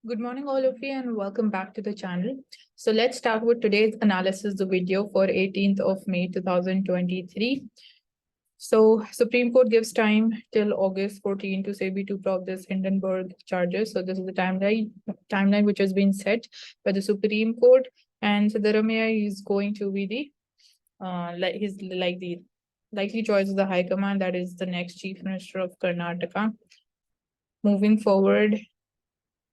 Good morning, all of you, and welcome back to the channel. So let's start with today's analysis, the video for 18th of May 2023. So Supreme Court gives time till August 14 to SEBI to probe this Hindenburg charges. So this is the timeline which has been set by the Supreme Court, and Siddaramaiah is going to be the the likely choice of the High Command, that is the next Chief Minister of Karnataka. Moving forward,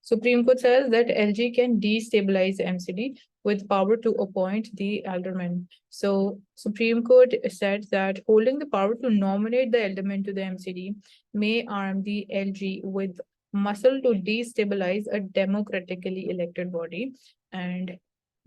Supreme Court says that LG can destabilize MCD with power to appoint the alderman. So Supreme Court said that holding the power to nominate the alderman to the MCD may arm the LG with muscle to destabilize a democratically elected body. And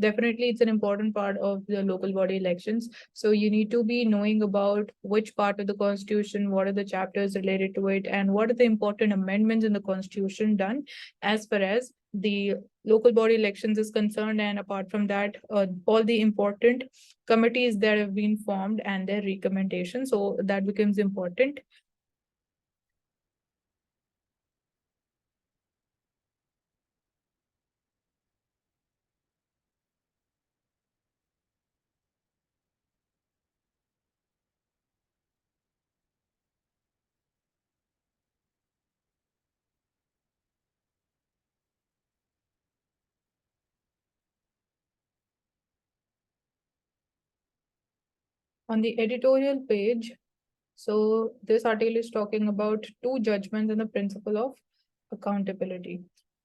definitely it's an important part of the local body elections. So you need to be knowing about which part of the constitution, what are the chapters related to it, and what are the important amendments in the constitution done as far as the local body elections is concerned. And apart from that, all the important committees that have been formed and their recommendations, so that becomes important. On the editorial page, so this article is talking about two judgments and the principle of accountability.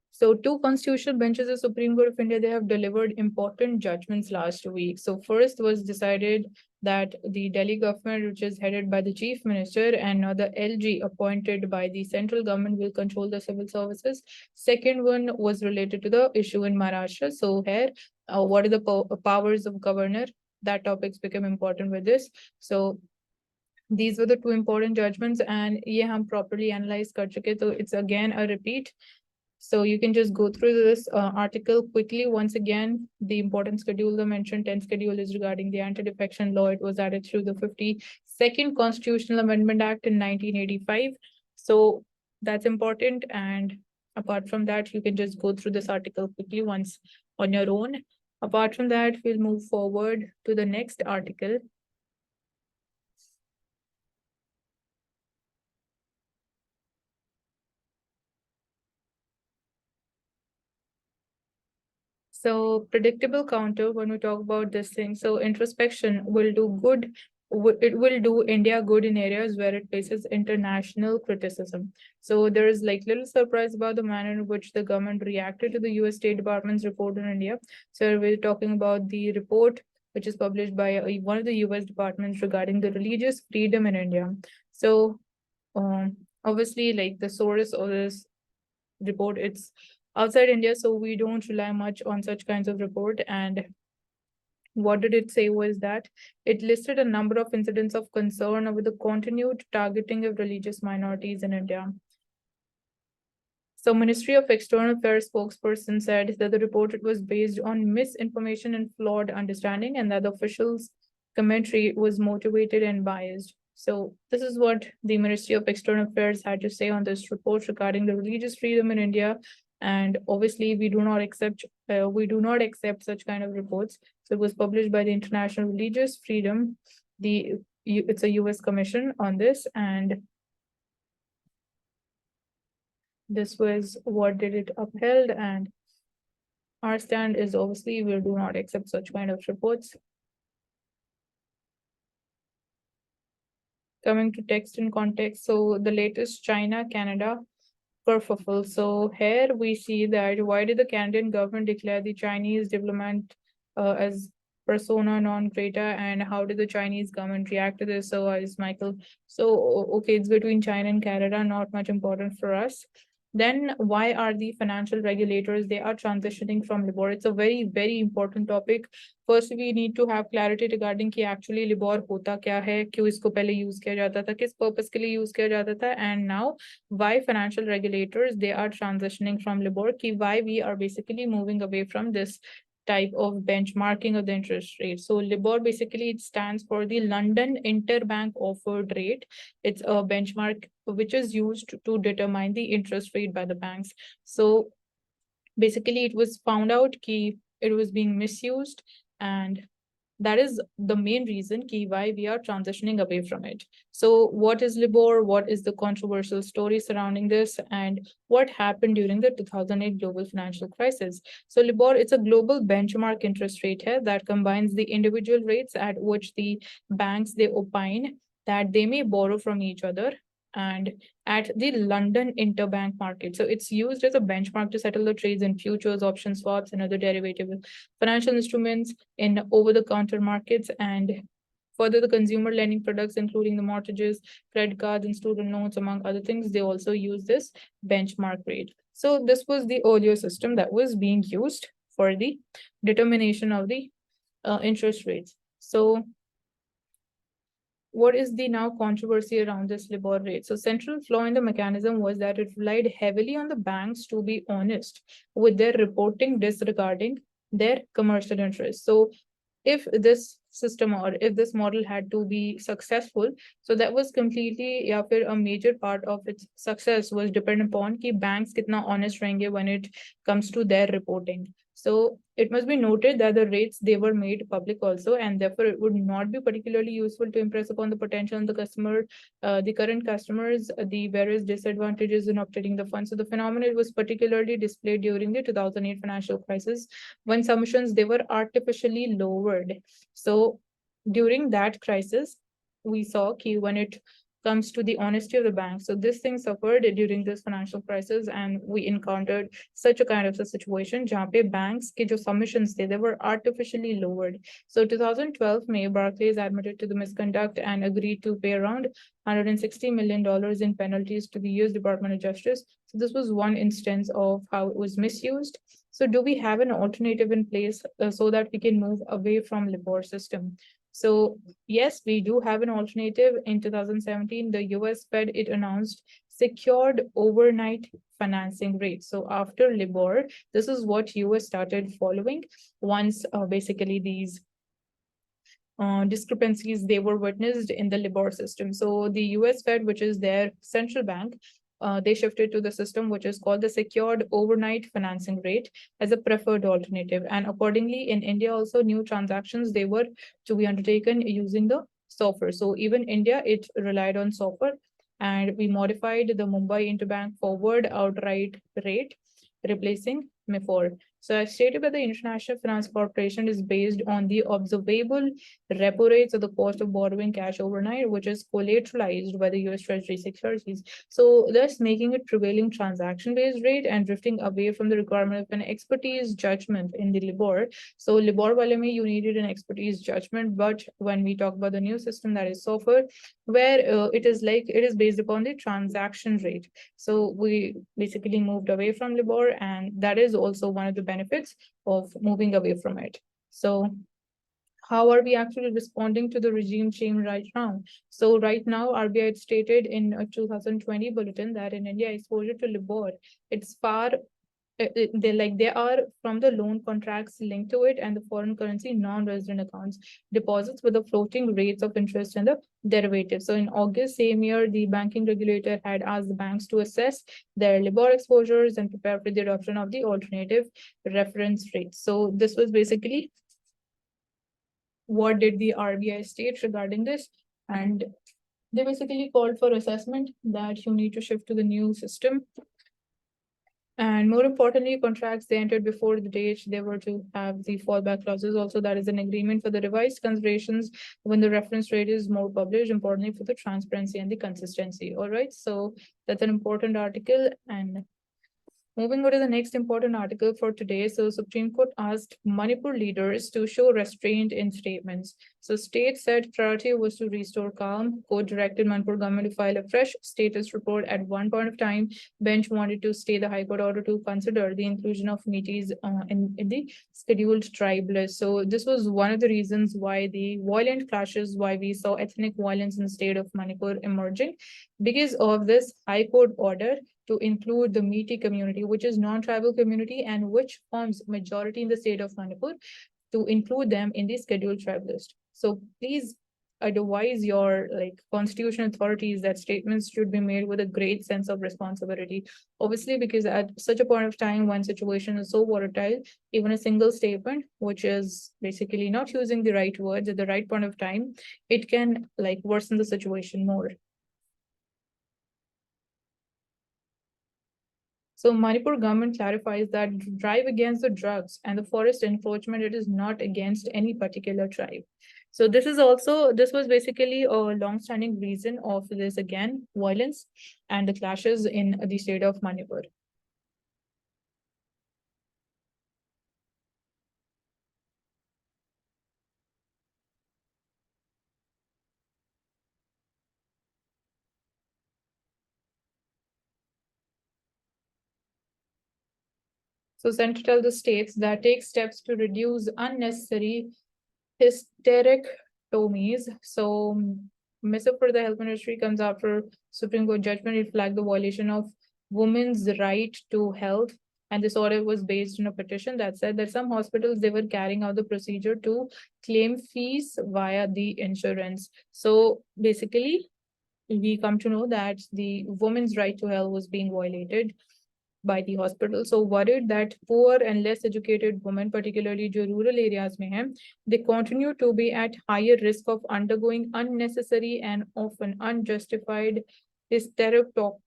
So two constitutional benches of Supreme Court of India, they have delivered important judgments last week. So first was decided that the Delhi government, which is headed by the chief minister, and now the LG appointed by the central government, will control the civil services. Second one was related to the issue in Maharashtra. So here, what are the powers of governor? That topics become important with this. So these were the two important judgments, and ये हम properly analyze कर चुके, so it's again a repeat. So you can just go through this article quickly. Once again, the important schedule I mentioned, 10th schedule, is regarding the anti-defection law. It was added through the 52nd Constitutional Amendment Act in 1985. So that's important. And apart from that, you can just go through this article quickly once on your own. Apart from that, we'll move forward to the next article. So predictable counter, when we talk about this thing, so introspection will do good. It will do India good in areas where it faces international criticism. So there is like little surprise about the manner in which the government reacted to the US State Department's report on India. So we're talking about the report which is published by one of the US departments regarding the religious freedom in India. So obviously, like the source of this report, it's outside India, so we don't rely much on such kinds of report. And what did it say was that it listed a number of incidents of concern over the continued targeting of religious minorities in India. So Ministry of External Affairs spokesperson said that the report was based on misinformation and flawed understanding, and that the officials' commentary was motivated and biased. So this is what the Ministry of External Affairs had to say on this report regarding the religious freedom in India. And obviously, we do not accept such kind of reports. So it was published by the International Religious Freedom. It's a US commission on this, and this was what did it upheld. And our stand is obviously we do not accept such kind of reports. Coming to text and context, so the latest China-Canada kerfuffle. So here we see that why did the Canadian government declare the Chinese diplomat as persona non grata, and how did the Chinese government react to this? So is Michael. So okay, it's between China and Canada, not much important for us. Then why are the financial regulators, they are transitioning from LIBOR? It's a very, very important topic. First, we need to have clarity regarding कि actually LIBOR होता क्या है, क्यों इसको पहले use किया जाता था, किस purpose के लिए use किया जाता था, and now why financial regulators, they are transitioning from LIBOR, कि why we are basically moving away from this type of benchmarking of the interest rate. So LIBOR basically it stands for the London Interbank Offered Rate. It's a benchmark which is used to determine the interest rate by the banks. So Basically, it was found out that it was being misused, and that is the main reason why we are transitioning away from it. So what is Libor? What is the controversial story surrounding this? And what happened during the 2008 global financial crisis? So Libor, it's a global benchmark interest rate here that combines the individual rates at which the banks they opine that they may borrow from each other and at the London interbank market. So it's used as a benchmark to settle the trades in futures, options, swaps, and other derivative financial instruments in over-the-counter markets, and further the consumer lending products, including the mortgages, credit cards, and student loans, among other things, they also use this benchmark rate. So this was the earlier system that was being used for the determination of the interest rates. So what is the now controversy around this Libor rate? So central flaw in the mechanism was that it relied heavily on the banks to be honest with their reporting disregarding their commercial interests. So if this system or if this model had to be successful, so that was completely या फिर a major part of its success was dependent upon कि banks कितना honest रहेंगे when it comes to their reporting. So it must be noted that the rates they were made public also, and therefore it would not be particularly useful to impress upon the potential and the customer, the current customers, the various disadvantages in obtaining the funds. So the phenomenon was particularly displayed during the 2008 financial crisis when submissions they were artificially lowered. So during that crisis, we saw key when it comes to the honesty of the bank. So this thing suffered during this financial crisis, and we encountered such a kind of a situation जहाँ पे banks के जो submissions थे, they were artificially lowered. So 2012 May, Barclays admitted to the misconduct and agreed to pay around $160 million in penalties to the US Department of Justice. So this was one instance of how it was misused. So do we have an alternative in place so that we can move away from Libor system? So yes, we do have an alternative. In 2017, the US Fed, it announced secured overnight financing rates. So after Libor, this is what US started following once basically these discrepancies they were witnessed in the Libor system. So the US Fed, which is their central bank, they shifted to the system which is called the secured overnight financing rate as a preferred alternative. And accordingly, in India also, new transactions they were to be undertaken using the SOFR. So even India, it relied on SOFR, and we modified the Mumbai interbank forward outright rate, replacing MIFOR. So I stated that the International Finance Corporation is based on the observable repo rates of the cost of borrowing cash overnight, which is collateralized by the US Treasury securities. So thus making it prevailing transaction-based rate and drifting away from the requirement of an expertise judgment in the Libor. So Libor wale mein you needed an expertise judgment, but when we talk about the new system that is SOFR, where it is based upon the transaction rate. So we basically moved away from Libor, and that is also one of the benefits of moving away from it. So how are we actually responding to the regime change right now? So right now, RBI stated in a 2020 bulletin that in India, exposure to Libor, it's far they are from the loan contracts linked to it and the foreign currency non-resident accounts deposits with the floating rates of interest and the derivatives. So in August same year, the banking regulator had asked the banks to assess their Libor exposures and prepare for the adoption of the alternative reference rates. So this was basically what did the RBI state regarding this, and they basically called for assessment that you need to shift to the new system. And more importantly, contracts they entered before the date they were to have the fallback clauses. Also, that is an agreement for the revised considerations when the reference rate is more published, importantly for the transparency and the consistency. All right, so that's an important article. And moving on to the next important article for today. So Supreme Court asked Manipur leaders to show restraint in statements. So state said priority was to restore calm. Court directed Manipur government to file a fresh status report at one point of time. Bench wanted to stay the High Court order to consider the inclusion of Meiteis in the scheduled tribe list. So this was one of the reasons why the violent clashes, why we saw ethnic violence in the state of Manipur emerging, because of this High Court order to include the Meitei community, which is non-tribal community and which forms majority in the state of Manipur, to include them in the scheduled tribe list. So please advise your like constitutional authorities that statements should be made with a great sense of responsibility. Obviously, because at such a point of time when situation is so volatile, even a single statement, which is basically not using the right words at the right point of time, it can like worsen the situation more. So Manipur government clarifies that drive against the drugs and the forest encroachment, it is not against any particular tribe. So this was basically a long-standing reason of this again, violence and the clashes in the state of Manipur. So Center tells the states that take steps to reduce unnecessary hysterectomies. So missive for the health ministry comes after Supreme Court judgment. It flagged the violation of women's right to health. And this order was based on a petition that said that some hospitals, they were carrying out the procedure to claim fees via the insurance. So basically, we come to know that the women's right to health was being violated by the hospital. So worried that poor and less educated women, particularly जो rural areas में हैं, they continue to be at higher risk of undergoing unnecessary and often unjustified hysterectomies.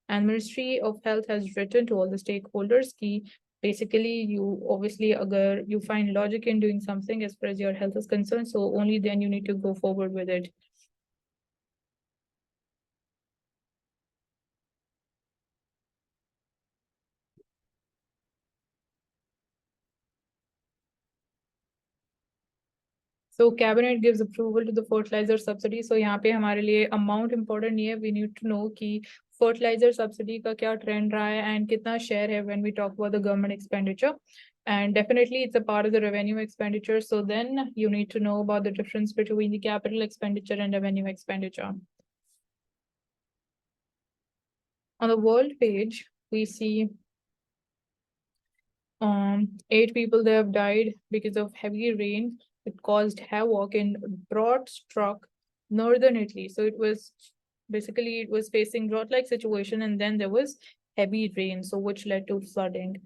And Ministry of Health has written to all the stakeholders कि basically you obviously agar you find logic in doing something as far as your health is concerned, so only then you need to go forward with it. So cabinet gives approval to the fertilizer subsidy. So यहाँ पे हमारे लिए amount important नहीं है. We need to know कि fertilizer subsidy का क्या trend रहा है and कितना share है when we talk about the government expenditure. And definitely it's a part of the revenue expenditure. So then you need to know about the difference between the capital expenditure and revenue expenditure. On the world page, we see 8 people they have died because of heavy rain. It caused havoc in drought struck northern Italy. So it was basically it was facing drought-like situation, and then there was heavy rain, so which led to flooding.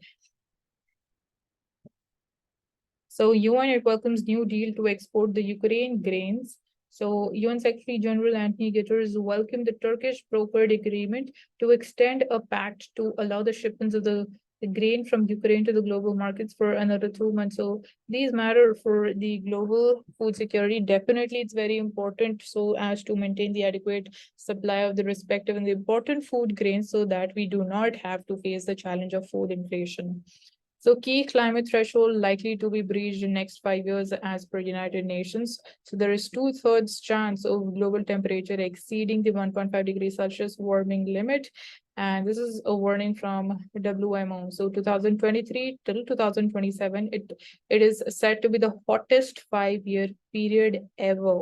So UN it welcomes new deal to export the Ukraine grains. So UN Secretary General Anthony Guterres welcomed the Turkish brokered agreement to extend a pact to allow the shipments of the grain from Ukraine to the global markets for another 2 months. So these matter for the global food security. Definitely, it's very important so as to maintain the adequate supply of the respective and the important food grains so that we do not have to face the challenge of food inflation. So key climate threshold likely to be breached in next 5 years as per United Nations. So there is 2/3 chance of global temperature exceeding the 1.5 degrees Celsius warming limit. And this is a warning from WMO. So 2023 till 2027, it is said to be the hottest 5-year period ever.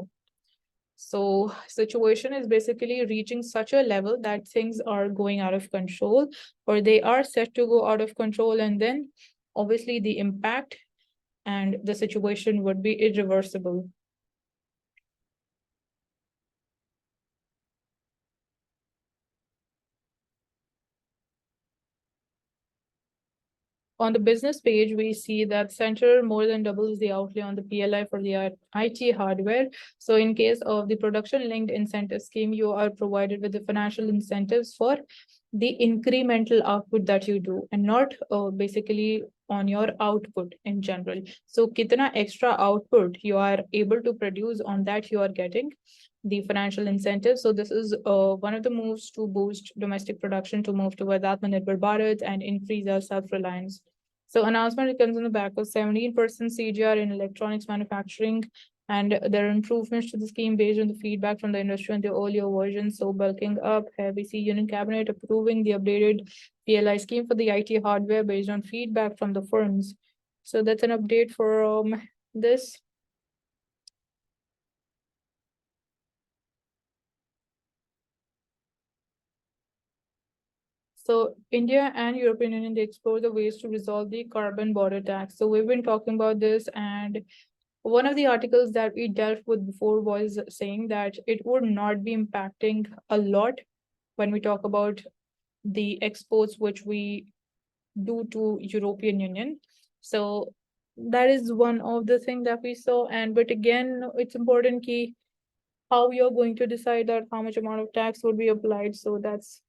So situation is basically reaching such a level that things are going out of control, or they are set to go out of control, and then obviously the impact and the situation would be irreversible. On the business page, we see that center more than doubles the outlay on the PLI for the IT hardware. So in case of the production linked incentive scheme, you are provided with the financial incentives for the incremental output that you do and not basically on your output in general. So kitna extra output you are able to produce, on that you are getting the financial incentive. So this is one of the moves to boost domestic production to move towards Atmanirbhar Bharat and increase our self-reliance. So announcement comes on the back of 17% CGR in electronics manufacturing, and there are improvements to the scheme based on the feedback from the industry and the earlier versions. So bulking up, we see Union Cabinet approving the updated PLI scheme for the IT hardware based on feedback from the firms. So that's an update for this. So India and European Union, they explore the ways to resolve the carbon border tax. So we've been talking about this, and One of the articles that we dealt with before was saying that it would not be impacting a lot when we talk about the exports which we do to European Union. So that is one of the things that we saw. And but again, it's important key how you're going to decide that how much amount of tax would be applied. So that's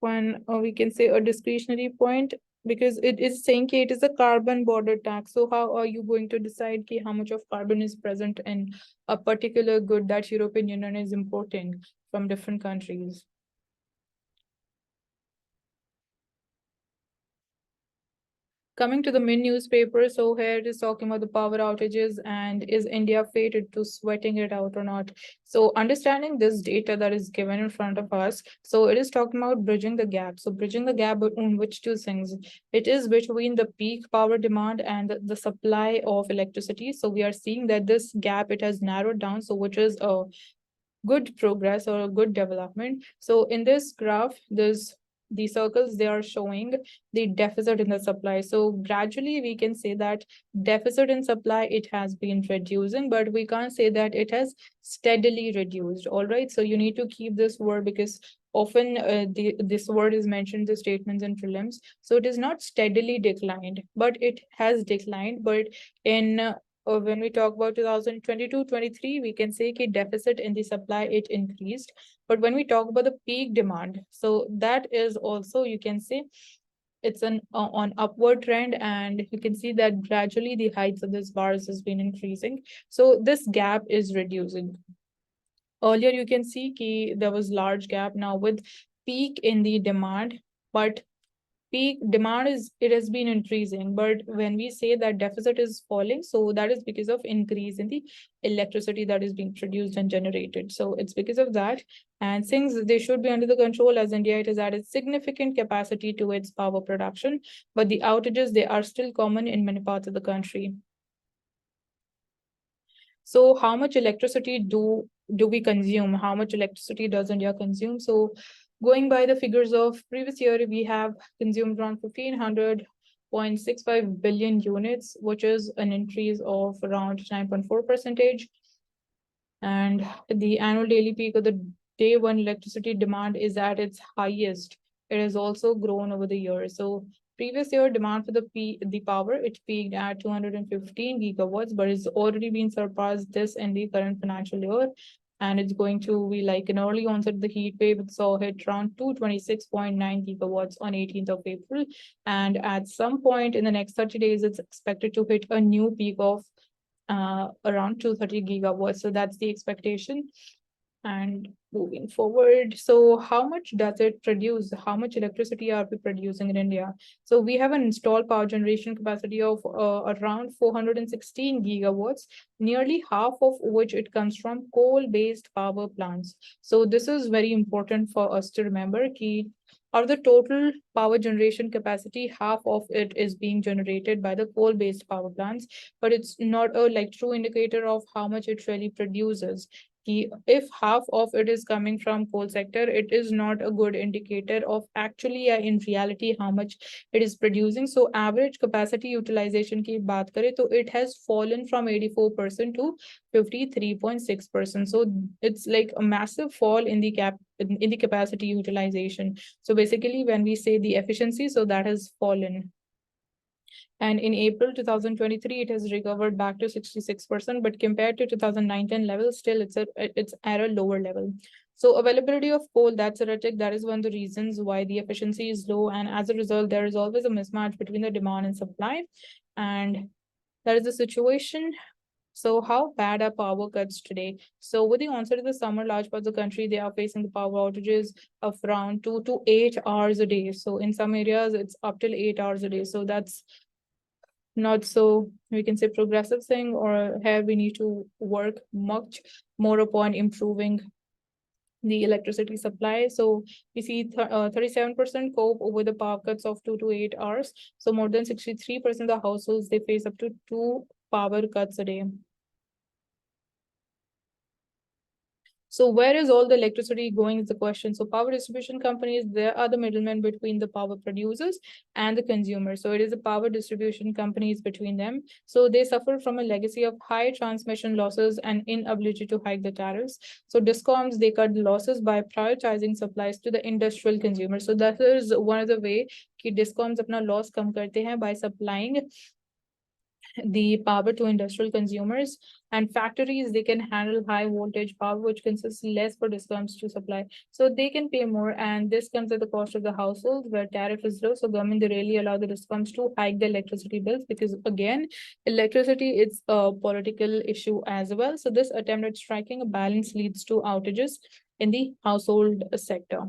when we can say a discretionary point, because it is saying ki it is a carbon border tax. So how are you going to decide ki how much of carbon is present in a particular good that European Union is importing from different countries? Coming to the main newspaper, so here it is talking about the power outages and is India fated to sweating it out or not? So understanding this data that is given in front of us, so it is talking about bridging the gap. So bridging the gap on which two things? It is between the peak power demand and the supply of electricity. So we are seeing that this gap, it has narrowed down, so which is a good progress or a good development. So in this graph, there's the circles, they are showing the deficit in the supply. So gradually we can say that deficit in supply, it has been reducing, but we can't say that it has steadily reduced. All right. So you need to keep this word because often this word is mentioned in the statements and prelims. So it is not steadily declined, but it has declined. But in when we talk about 2022-23, we can say that deficit in the supply, it increased. But when we talk about the peak demand, so that is also, you can say, it's an on upward trend, and you can see that gradually the heights of this bars has been increasing. So this gap is reducing. Earlier, you can see that there was large gap now with peak in the demand, but peak demand is it has been increasing, but when we say that deficit is falling, so that is because of increase in the electricity that is being produced and generated. So it's because of that, and since they should be under the control, as India, it has added significant capacity to its power production, but the outages, they are still common in many parts of the country. So how much electricity do we consume? How much electricity does India consume? So going by the figures of previous year, we have consumed around 1,500.65 billion units, which is an increase of around 9.4 percentage. And the annual daily peak of the day one electricity demand is at its highest. It has also grown over the years. So previous year demand for the power, it peaked at 215 gigawatts, but it's already been surpassed this in the current financial year. And it's going to be like an early onset of the heat wave. It saw hit around 226.9 gigawatts on 18th of April. And at some point in the next 30 days, it's expected to hit a new peak of around 230 gigawatts. So that's the expectation. And moving forward, so how much does it produce? How much electricity are we producing in India? So we have an installed power generation capacity of around 416 gigawatts, nearly half of which it comes from coal-based power plants. So this is very important for us to remember. Key out of the total power generation capacity, half of it is being generated by the coal-based power plants, but it's not a like true indicator of how much it really produces. If half of it is coming from coal sector, it is not a good indicator of actually in reality how much it is producing. So average capacity utilization ki baat kare, so it has fallen from 84% to 53.6%. So it's like a massive fall in the capacity utilization. So basically when we say the efficiency, so that has fallen. And in April 2023, it has recovered back to 66%, but compared to 2019 levels, still it's at a lower level. So availability of coal, that's erratic. That is one of the reasons why the efficiency is low. And as a result, there is always a mismatch between the demand and supply. And that is the situation. So how bad are power cuts today? So with the onset of the summer, large parts of the country, they are facing the power outages of around 2 to 8 hours a day. So in some areas, it's up till 8 hours a day. So that's not so, we can say, progressive thing, or here we need to work much more upon improving the electricity supply. So we see 37% cope over the power cuts of 2 to 8 hours. So more than 63% of the households, they face up to 2 power cuts a day. So where is all the electricity going is the question. So power distribution companies, there are the middlemen between the power producers and the consumers. So it is the power distribution companies between them. So they suffer from a legacy of high transmission losses and inability to hike the tariffs. So discoms, they cut the losses by prioritizing supplies to the industrial consumers. So that is one of the way कि discoms अपना loss कम करते हैं by supplying the power to industrial consumers, and factories, they can handle high voltage power which consists less for discoms to supply, so they can pay more, and this comes at the cost of the households where tariff is low. So government, they really allow the discoms to hike the electricity bills, because again, electricity is a political issue as well. So this attempt at striking a balance leads to outages in the household sector.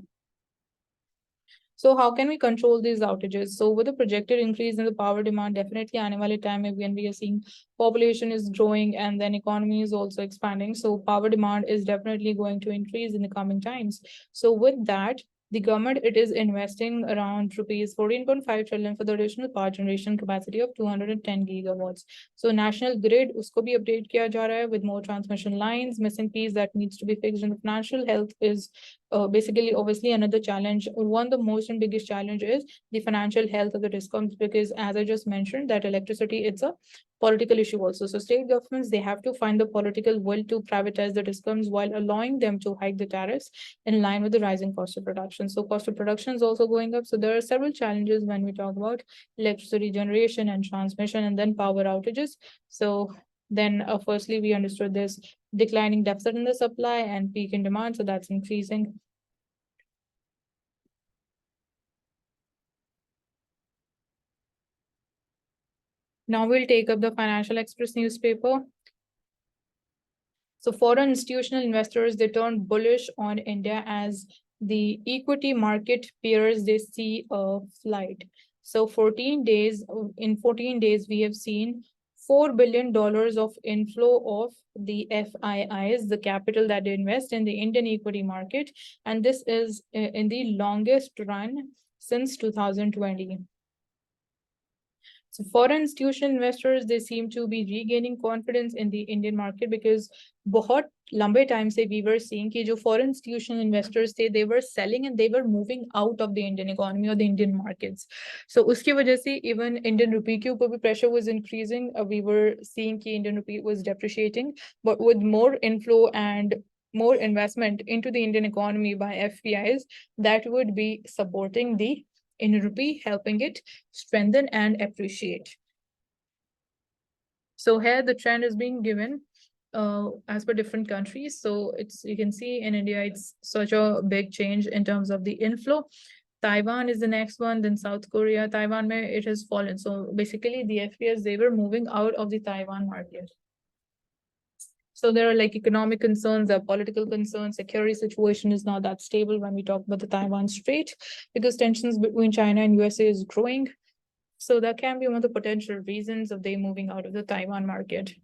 So how can we control these outages? So with the projected increase in the power demand, definitely आने वाले time में when we are seeing population is growing and then economy is also expanding. So power demand is definitely going to increase in the coming times. So with that, the government, it is investing around rupees 14.5 trillion for the additional power generation capacity of 210 gigawatts. So national grid, usko bhi update kiya ja raha hai with more transmission lines, missing piece that needs to be fixed, and the financial health is basically obviously another challenge. One of the most and biggest challenge is the financial health of the discoms, because as I just mentioned that electricity, it's a political issue also. So state governments, they have to find the political will to privatize the discoms while allowing them to hike the tariffs in line with the rising cost of production. So cost of production is also going up. So there are several challenges when we talk about electricity generation and transmission and then power outages. So then firstly, we understood this declining deficit in the supply and peak in demand. So that's increasing. Now we'll take up the Financial Express newspaper. So foreign institutional investors, they turned bullish on India as the equity market peers, they see a flight. So 14 days, in 14 days, we have seen $4 billion of inflow of the FIIs, the capital that they invest in the Indian equity market. And this is in the longest run since 2020. So foreign institutional investors, they seem to be regaining confidence in the Indian market, because बहुत लंबे time से we were seeing कि जो foreign institutional investors थे, they were selling and they were moving out of the Indian economy or the Indian markets. So उसकी वजह से even Indian rupee के ऊपर भी pressure was increasing. We were seeing कि Indian rupee was depreciating, but with more inflow and more investment into the Indian economy by FPIs, that would be supporting the in rupee, helping it strengthen and appreciate. So here the trend is being given as per different countries. So it's, you can see in India, it's such a big change in terms of the inflow. Taiwan is the next one, then South Korea. Taiwan, it has fallen. So basically the FPS, they were moving out of the Taiwan market. So there are like economic concerns, there are political concerns, security situation is not that stable when we talk about the Taiwan Strait, because tensions between China and USA is growing. So that can be one of the potential reasons of they moving out of the Taiwan market.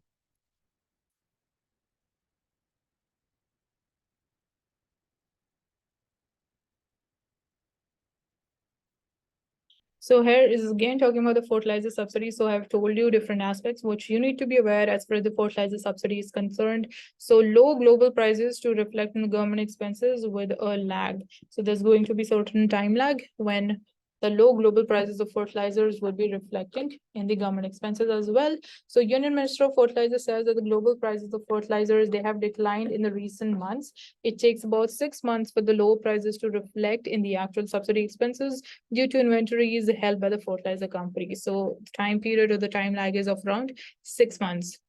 So here is again talking about the fertilizer subsidy. So I've told you different aspects which you need to be aware as far as the fertilizer subsidy is concerned. So low global prices to reflect in the government expenses with a lag. So there's going to be certain time lag when the low global prices of fertilizers will be reflecting in the government expenses as well. So Union Minister of Fertilizer says that the global prices of fertilizers, they have declined in the recent months. It takes about 6 months for the low prices to reflect in the actual subsidy expenses due to inventories held by the fertilizer company. So time period or the time lag is of around 6 months.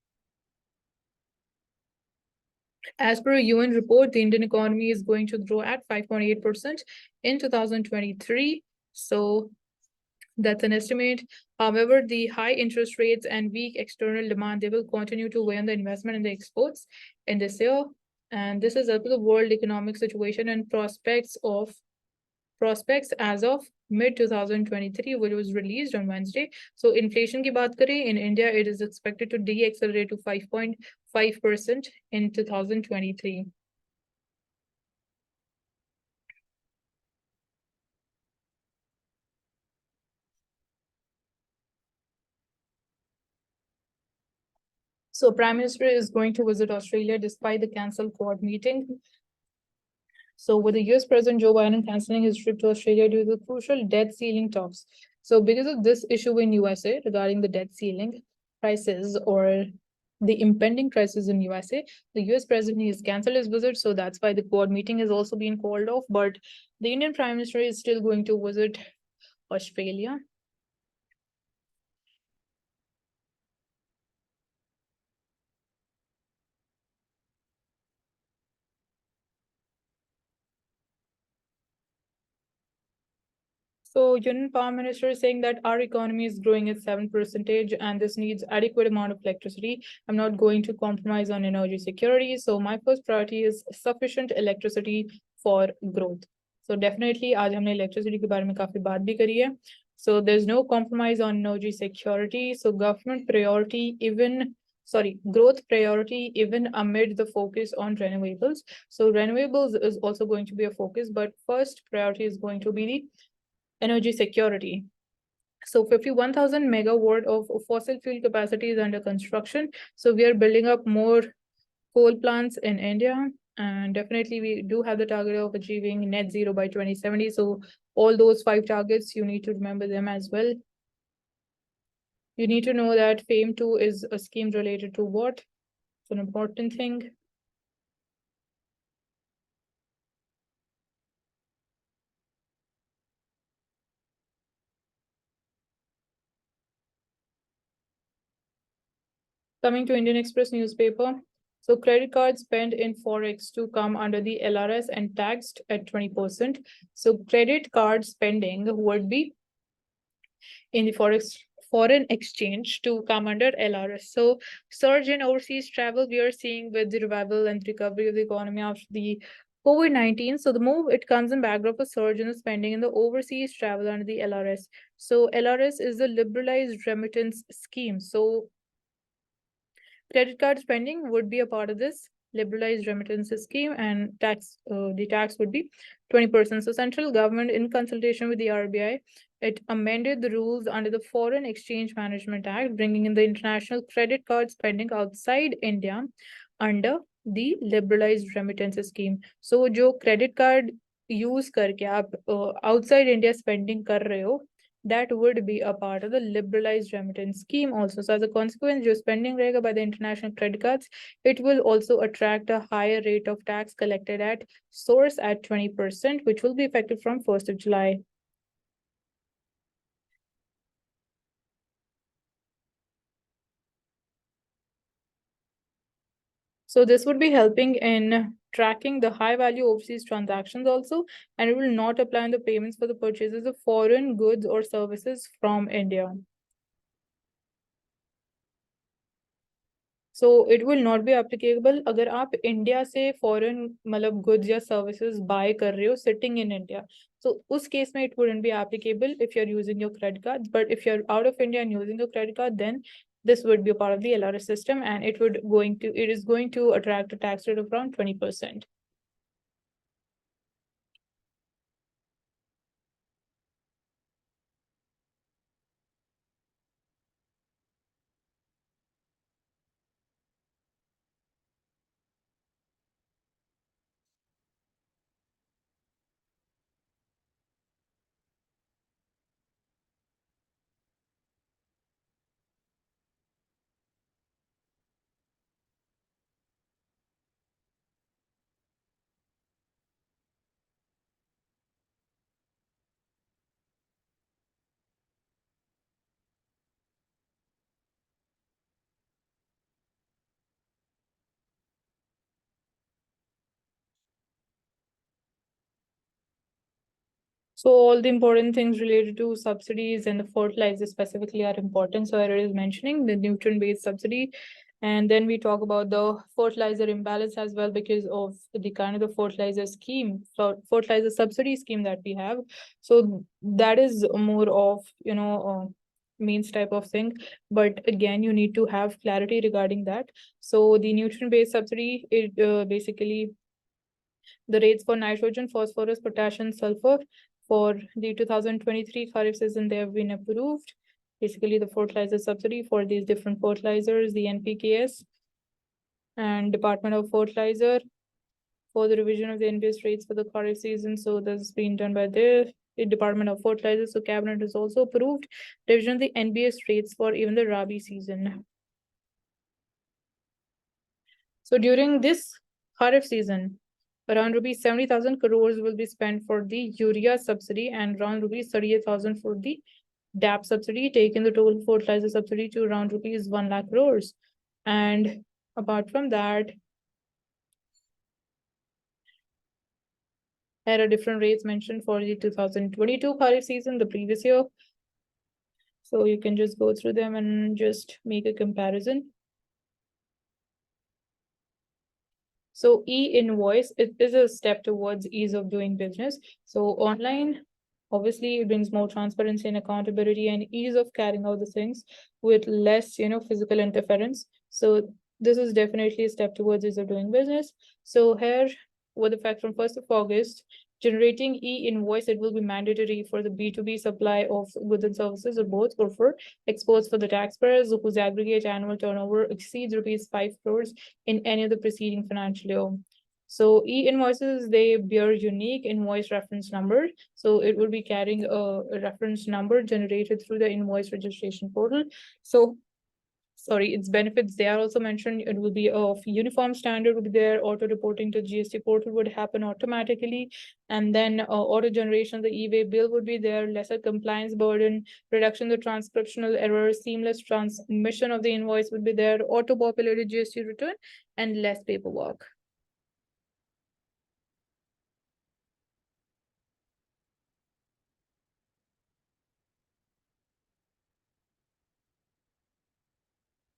As per a UN report, the Indian economy is going to grow at 5.8% in 2023. So that's an estimate. However, the high interest rates and weak external demand, they will continue to weigh on the investment and the exports in this year. And this is up to the world economic situation and prospects as of mid 2023, which was released on Wednesday. So inflation ki baat kare, in India, it is expected to deaccelerate to 5.5% in 2023. So Prime Minister is going to visit Australia despite the cancelled Quad meeting. So with the US President Joe Biden canceling his trip to Australia due to the crucial debt ceiling talks. So because of this issue in USA regarding the debt ceiling crisis or the impending crisis in USA, the US President has cancelled his visit. So that's why the Quad meeting is also being called off. But the Indian Prime Minister is still going to visit Australia. So Union Prime Minister is saying that our economy is growing at 7% and this needs adequate amount of electricity. I'm not going to compromise on energy security. So my first priority is sufficient electricity for growth. So definitely आज हमने electricity के बारे में काफी बात भी करी है. So there's no compromise on energy security. So government priority growth priority even amid the focus on renewables. So renewables is also going to be a focus, but first priority is going to be the energy security. So 51,000 megawatt of fossil fuel capacity is under construction. So we are building up more coal plants in India. And definitely we do have the target of achieving net zero by 2070. So all those 5 targets, you need to remember them as well. You need to know that FAME 2 is a scheme related to what? It's an important thing. Coming to Indian Express newspaper. So credit card spent in Forex to come under the LRS and taxed at 20%. So credit card spending would be in the foreign exchange to come under LRS. So surge in overseas travel we are seeing with the revival and recovery of the economy after the COVID-19. So the move, it comes in backdrop of a surge in the spending in the overseas travel under the LRS. So LRS is the liberalized remittance scheme. So credit card spending would be a part of this liberalized remittances scheme, and the tax would be 20%. So central government, in consultation with the RBI, it amended the rules under the Foreign Exchange Management Act, bringing in the international credit card spending outside India under the liberalized remittances scheme. So जो credit card use करके आप outside India spending कर रहे हो, that would be a part of the liberalized remittance scheme also. So as a consequence, your spending रहेगा by the international credit cards, it will also attract a higher rate of tax collected at source at 20%, which will be effective from 1st of July. So this would be helping in tracking the high value overseas transactions also, and it will not apply on the payments for the purchases of foreign goods or services from India. So it will not be applicable अगर आप India से foreign मतलब goods या services buy कर रहे हो sitting in India. So उस case में it wouldn't be applicable if you're using your credit cards. But if you're out of India and using your credit card, then this would be a part of the LRS system, and it is going to attract a tax rate of around 20%. So all the important things related to subsidies and the fertilizers specifically are important. So it is mentioning the nutrient-based subsidy. And then we talk about the fertilizer imbalance as well because of the kind of the fertilizer scheme, fertilizer subsidy scheme that we have. So that is more of, means type of thing. But again, you need to have clarity regarding that. So the nutrient-based subsidy, it basically the rates for nitrogen, phosphorus, potassium, sulfur for the 2023 Kharif season, they have been approved. Basically, the fertilizer subsidy for these different fertilizers, the NPKs and Department of Fertilizer for the revision of the NBS rates for the Kharif season. So that's been done by the Department of Fertilizers. So Cabinet has also approved revision of the NBS rates for even the Rabi season. So during this Kharif season, around rupees 70,000 crores will be spent for the urea subsidy and around rupees 38,000 for the DAP subsidy, taking the total fertilizer subsidy to around rupees 1 lakh crores. And apart from that, there are different rates mentioned for the 2022 Kharif season, the previous year. So you can just go through them and just make a comparison. So e-invoice, it is a step towards ease of doing business. So online, obviously, it brings more transparency and accountability and ease of carrying out the things with less, physical interference. So this is definitely a step towards ease of doing business. So here, with effect from 1st of August, generating e-invoice, it will be mandatory for the B2B supply of goods and services or both, or for exports for the taxpayers whose aggregate annual turnover exceeds rupees 5 crores in any of the preceding financial year. So e-invoices, they bear unique invoice reference number. So it will be carrying a reference number generated through the invoice registration portal. So sorry, its benefits, they are also mentioned. It will be of uniform standard would be there. Auto reporting to GST portal would happen automatically. And then auto generation of the e-way bill would be there, lesser compliance burden, reduction of the transcriptional errors, seamless transmission of the invoice would be there, auto populated GST return, and less paperwork.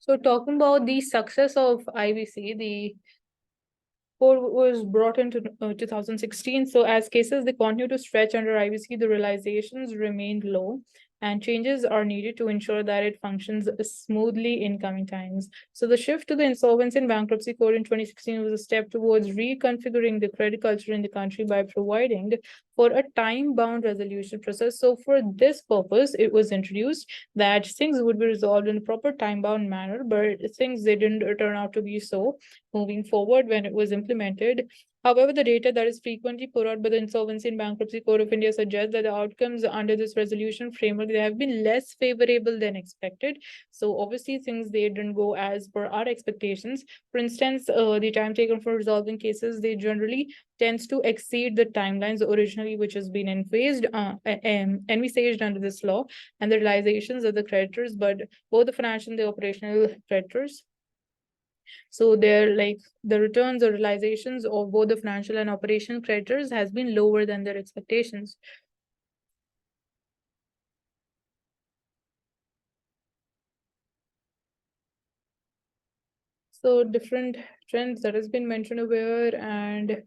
So talking about the success of IBC, the code was brought into 2016. So as cases they continue to stretch under IBC, the realizations remained low and changes are needed to ensure that it functions smoothly in coming times. So the shift to the Insolvency and Bankruptcy Code in 2016 was a step towards reconfiguring the credit culture in the country by providing for a time-bound resolution process. So for this purpose, it was introduced that things would be resolved in a proper time-bound manner, but things they didn't turn out to be so moving forward when it was implemented. However, the data that is frequently put out by the Insolvency and Bankruptcy Code of India suggests that the outcomes under this resolution framework, they have been less favorable than expected. So obviously things they didn't go as per our expectations. For instance, the time taken for resolving cases, they generally tends to exceed the timelines originally, which has been envisaged under this law, and the realizations of the creditors, but both the financial and the operational creditors. So they're like the returns or realizations of both the financial and operational creditors has been lower than their expectations. So different trends that has been mentioned over here, and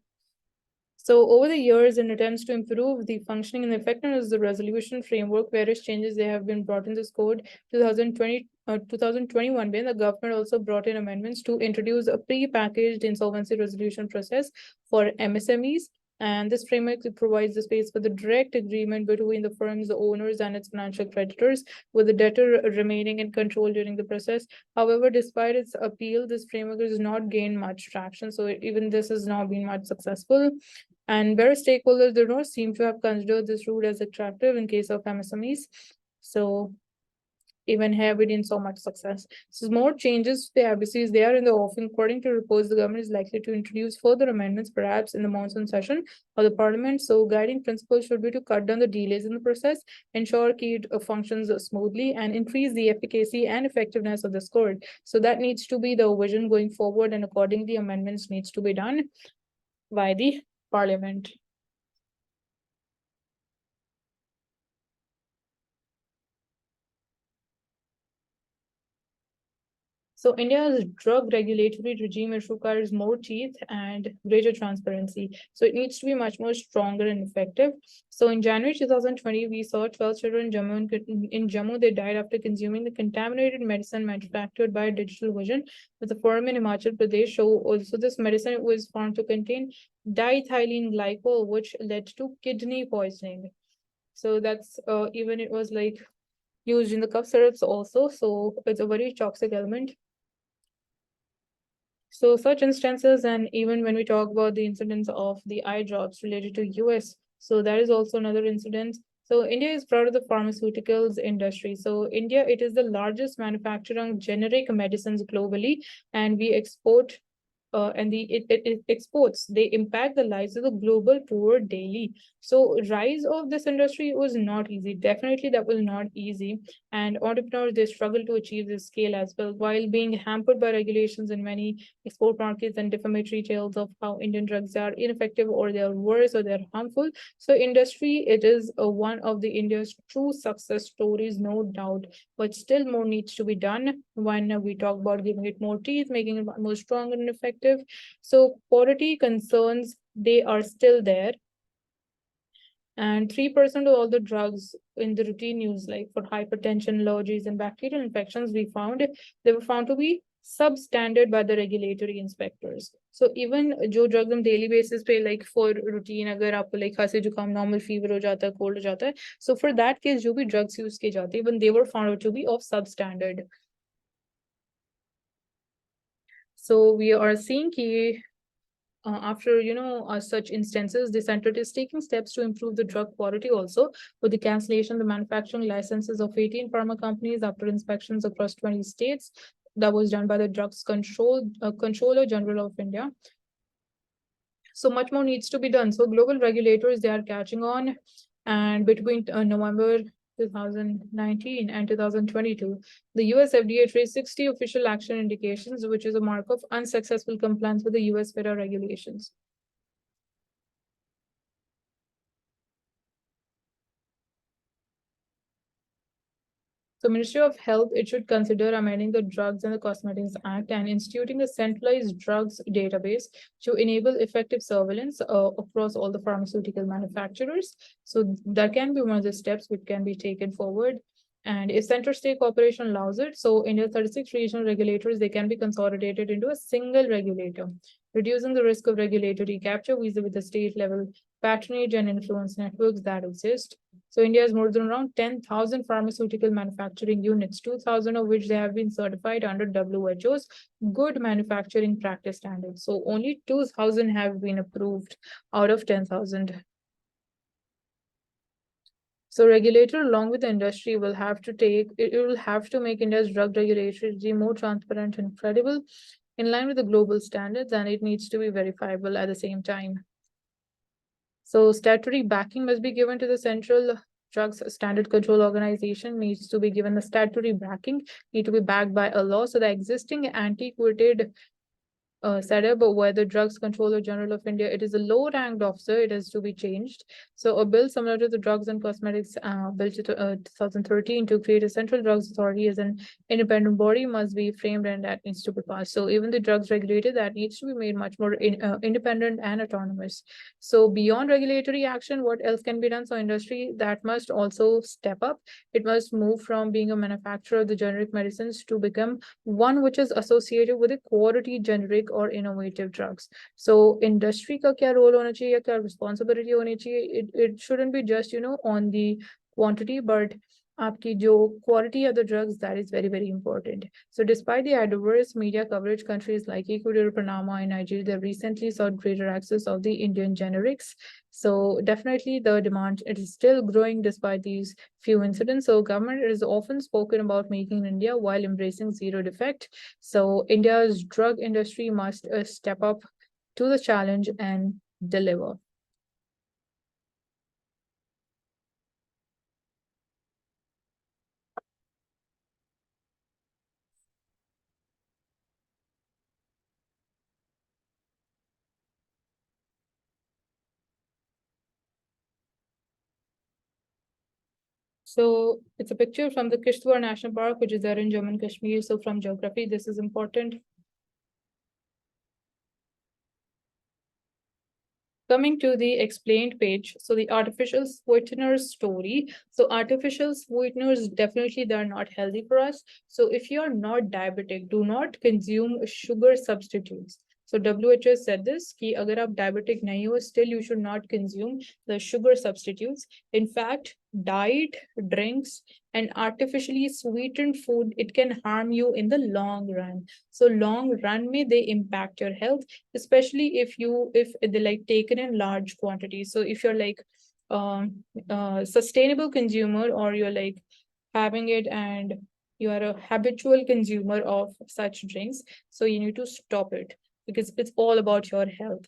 so over the years, in attempts to improve the functioning and effectiveness of the resolution framework, various changes they have been brought in this code. 2021, when the government also brought in amendments to introduce a pre-packaged insolvency resolution process for MSMEs. And this framework provides the space for the direct agreement between the firm's owners and its financial creditors, with the debtor remaining in control during the process. However, despite its appeal, this framework has not gained much traction. So even this has not been much successful. And various stakeholders do not seem to have considered this route as attractive in case of MSMEs. So even here we didn't so much success. So more changes to the IBCs, they are in the offing. According to reports, the government is likely to introduce further amendments, perhaps in the monsoon session of the parliament. So guiding principles should be to cut down the delays in the process, ensure key functions smoothly, and increase the efficacy and effectiveness of this code. So that needs to be the vision going forward, and accordingly amendments needs to be done by the parliament. So India's drug regulatory regime requires more teeth and greater transparency. So it needs to be much more stronger and effective. So in January 2020, we saw 12 children in Jammu. They died after consuming the contaminated medicine manufactured by Digital Vision with a firm in Himachal Pradesh. So also this medicine was found to contain diethylene glycol, which led to kidney poisoning. So that's even it was like used in the cough syrups also. So it's a very toxic element. So such instances, and even when we talk about the incidents of the eye drops related to US, so that is also another incident. So India is proud of the pharmaceuticals industry. So India, it is the largest manufacturer of generic medicines globally, and we export and it exports, they impact the lives of the global poor daily. So rise of this industry was not easy, definitely that was not easy, and entrepreneurs, they struggle to achieve this scale as well, while being hampered by regulations in many export markets and defamatory tales of how Indian drugs are ineffective or they are worse or they're harmful. So industry, it is one of the India's true success stories, no doubt, but still more needs to be done when we talk about giving it more teeth, making it more strong and effective. So quality concerns, they are still there. And 3% of all the drugs in the routine use, like for hypertension, allergies, and bacterial infections, they were found to be substandard by the regulatory inspectors. So even जो drugs हम daily basis पे like for routine, अगर आपको like खांसी जुकाम normal fever हो जाता है, cold हो जाता है, so for that case जो भी drugs use किए जाते हैं, even they were found to be of substandard. So we are seeing कि after such instances, the center is taking steps to improve the drug quality also, with the cancellation of the manufacturing licenses of 18 pharma companies after inspections across 20 states. That was done by the Controller General of India. So much more needs to be done. So global regulators, they are catching on, and between November 2019 and 2022, the US FDA traced 60 official action indications, which is a mark of unsuccessful compliance with the US federal regulations. So Ministry of Health, it should consider amending the Drugs and the Cosmetics Act and instituting a centralized drugs database to enable effective surveillance across all the pharmaceutical manufacturers. So that can be one of the steps which can be taken forward. And if center-state cooperation allows it, so India's 36 regional regulators, they can be consolidated into a single regulator, reducing the risk of regulatory capture vis-a-vis the state level patronage and influence networks that exist. So India has more than around 10,000 pharmaceutical manufacturing units, 2,000 of which they have been certified under WHO's good manufacturing practice standards. So only 2,000 have been approved out of 10,000. So regulator along with the industry will have to make India's drug regulatory more transparent and credible in line with the global standards, and it needs to be verifiable at the same time. So statutory backing must be given to the Central Drugs Standard Control Organization, needs to be given the statutory backing, need to be backed by a law. So the existing antiquated setup where the Drugs Controller General of India, it is a low-ranked officer, it is to be changed. So a bill similar to the Drugs and Cosmetics Bill 2013 to create a Central Drugs Authority as an independent body must be framed, and that needs to be passed. So even the drugs regulator, that needs to be made much more independent and autonomous. So beyond regulatory action, what else can be done? So industry, that must also step up. It must move from being a manufacturer of the generic medicines to become one which is associated with a quality generic or innovative drugs. So industry का क्या role होना चाहिए, क्या responsibility होनी चाहिए? It shouldn't be just on the quantity, but आपकी जो quality of the drugs, that is very, very important. So despite the adverse media coverage, countries like Ecuador, Panama, and Nigeria, they recently saw greater access of the Indian generics. So definitely the demand, it is still growing despite these few incidents. So government is often spoken about making India while embracing zero defect. So India's drug industry must step up to the challenge and deliver. So it's a picture from the Kishtwar National Park, which is there in Jammu and Kashmir. So from geography, this is important. Coming to the explained page, so the artificial sweeteners story. So artificial sweeteners, definitely they're not healthy for us. So if you're not diabetic, do not consume sugar substitutes. So WHO has said this कि अगर आप diabetic नहीं हो, still you should not consume the sugar substitutes. In fact, diet, drinks, and artificially sweetened food, it can harm you in the long run. So long run may they impact your health, especially if they like taken in large quantities. So if you're like sustainable consumer, or you're like having it and you are a habitual consumer of such drinks, so you need to stop it because it's all about your health.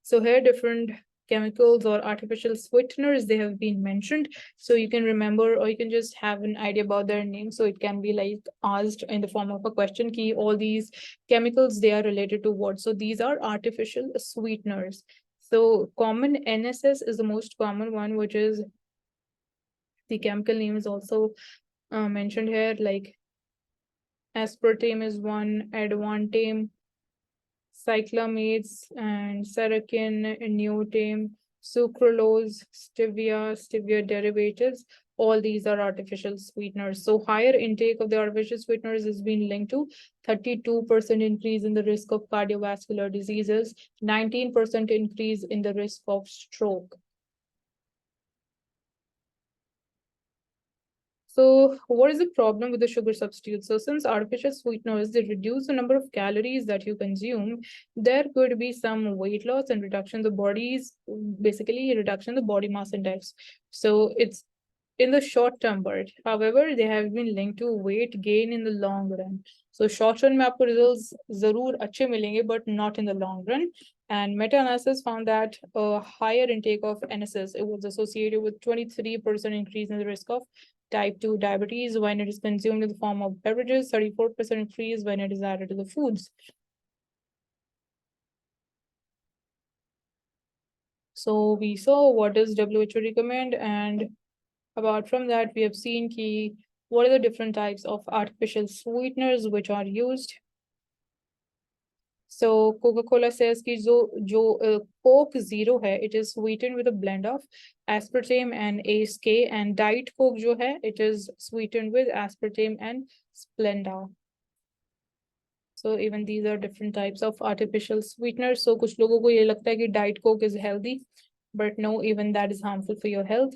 So here different chemicals or artificial sweeteners they have been mentioned, so you can remember or you can just have an idea about their name, so it can be like asked in the form of a question key all these chemicals they are related to what. So these are artificial sweeteners. So common NSS is the most common one, which is the chemical name is also mentioned here, like aspartame is one, advantame, cyclamates, and sarakin, neotame, sucralose, stevia derivatives. All these are artificial sweeteners. So higher intake of the artificial sweeteners has been linked to 32% increase in the risk of cardiovascular diseases, 19% increase in the risk of stroke. So what is the problem with the sugar substitute? So since artificial sweeteners, they reduce the number of calories that you consume, there could be some weight loss and reduction in the body's, basically reduction in the body mass index. So it's in the short term but however they have been linked to weight gain in the long run. So short run में आपको results जरूर अच्छे मिलेंगे but not in the long run. And meta-analysis found that a higher intake of NSS, it was associated with 23% increase in the risk of type 2 diabetes when it is consumed in the form of beverages, 34% increase when it is added to the foods. So we saw what does WHO recommend, and apart from that, we have seen key what are the different types of artificial sweeteners which are used. So Coca-Cola says कि जो Coke Zero है, it is sweetened with a blend of aspartame and ACE, and Diet Coke जो है, it is sweetened with aspartame and Splenda. So even these are different types of artificial sweeteners. So कुछ लोगों को ये लगता है कि Diet Coke is healthy, but no, even that is harmful for your health.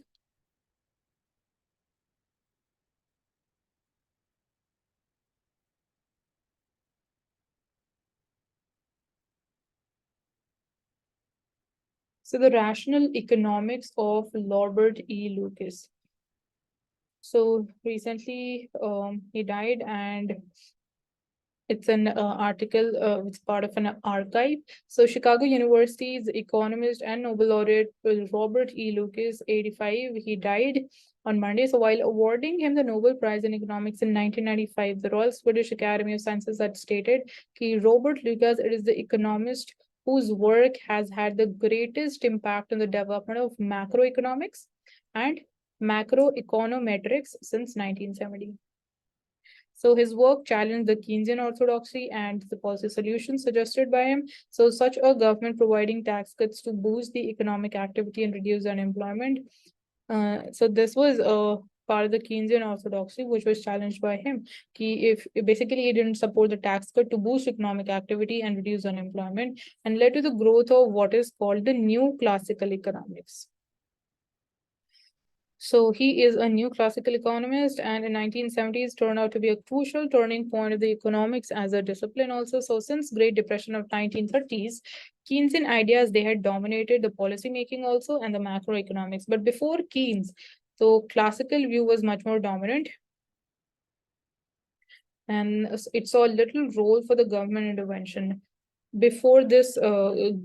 So the rational economics of Robert E. Lucas. So recently he died, and it's an article, it's part of an archive. So Chicago University's economist and Nobel laureate Robert E. Lucas, 85, he died on Monday. So while awarding him the Nobel Prize in Economics in 1995, the Royal Swedish Academy of Sciences had stated that Robert Lucas, it is the economist whose work has had the greatest impact on the development of macroeconomics and macroeconometrics since 1970. So his work challenged the Keynesian orthodoxy and the policy solutions suggested by him. So such a government providing tax cuts to boost the economic activity and reduce unemployment. So this was a part of the Keynesian orthodoxy, which was challenged by him. If basically he didn't support the tax cut to boost economic activity and reduce unemployment, and led to the growth of what is called the new classical economics. So he is a new classical economist, and in 1970s turned out to be a crucial turning point of the economics as a discipline also. So since Great Depression of 1930s, Keynesian ideas, they had dominated the policy making also and the macroeconomics. But before Keynes, so classical view was much more dominant, and it saw little role for the government intervention. Before this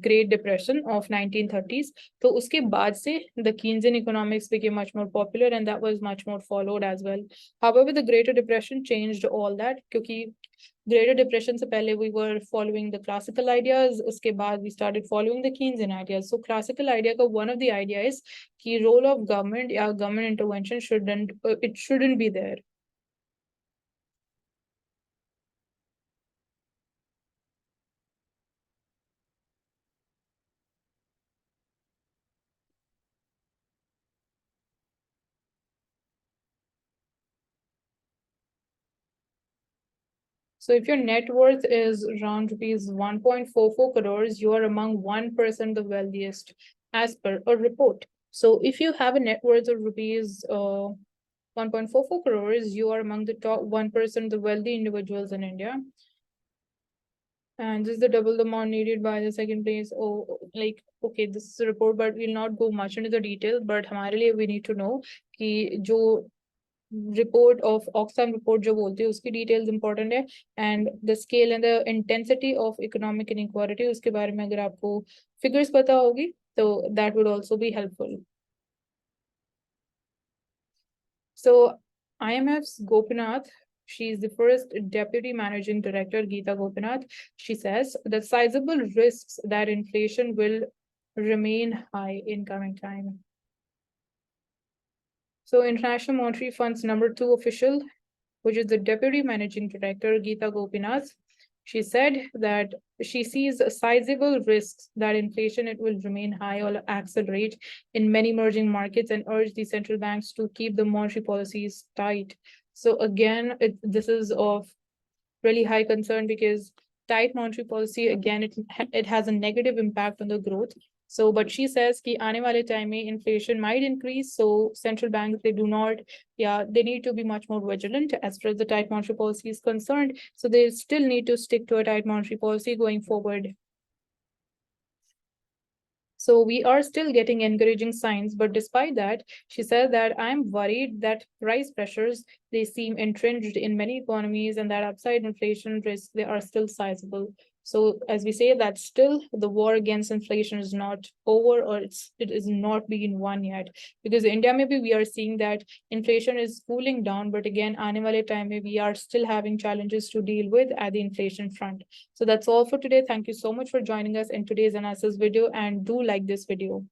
Great Depression of 1930s, तो उसके बाद से the Keynesian economics became much more popular, and that was much more followed as well. However, the Greater Depression changed all that, क्योंकि Greater Depression से पहले we were following the classical ideas, उसके बाद we started following the Keynesian ideas. So classical idea का one of the idea is कि role of government या government intervention shouldn't be there. So if your net worth is around rupees 1.44 crores, you are among 1% the wealthiest as per a report. So if you have a net worth of rupees 1.44 crores, you are among the top 1% the wealthy individuals in India. And this is the double the amount needed by the second place. Oh, like, okay, this is a report, but we'll not go much into the detail. But हमारे लिए we need to know कि जो report of Oxfam report जो बोलती है उसकी details important है, and the scale and the intensity of economic inequality उसके बारे में अगर आपको figures पता होगी तो that would also be helpful. So IMF's Gopinath, she is the first deputy managing director, Geeta Gopinath. She says that sizable risks that inflation will remain high in coming time. So International Monetary Fund's number 2 official, which is the deputy managing director, Geeta Gopinath, she said that she sees sizable risks that inflation it will remain high or accelerate in many emerging markets, and urged the central banks to keep the monetary policies tight. So again, this is of really high concern because tight monetary policy, again, it has a negative impact on the growth. So, but she says कि आने वाले time में inflation might increase. So central banks, they do not, they need to be much more vigilant as far as the tight monetary policy is concerned. So they still need to stick to a tight monetary policy going forward. So we are still getting encouraging signs, but despite that, she said that I'm worried that price pressures, they seem entrenched in many economies, and that upside inflation risks, they are still sizable. So as we say that still the war against inflation is not over, or it is not being won yet. Because India, maybe we are seeing that inflation is cooling down, but again, aane wale time mein we are still having challenges to deal with at the inflation front. So that's all for today. Thank you so much for joining us in today's analysis video, and do like this video.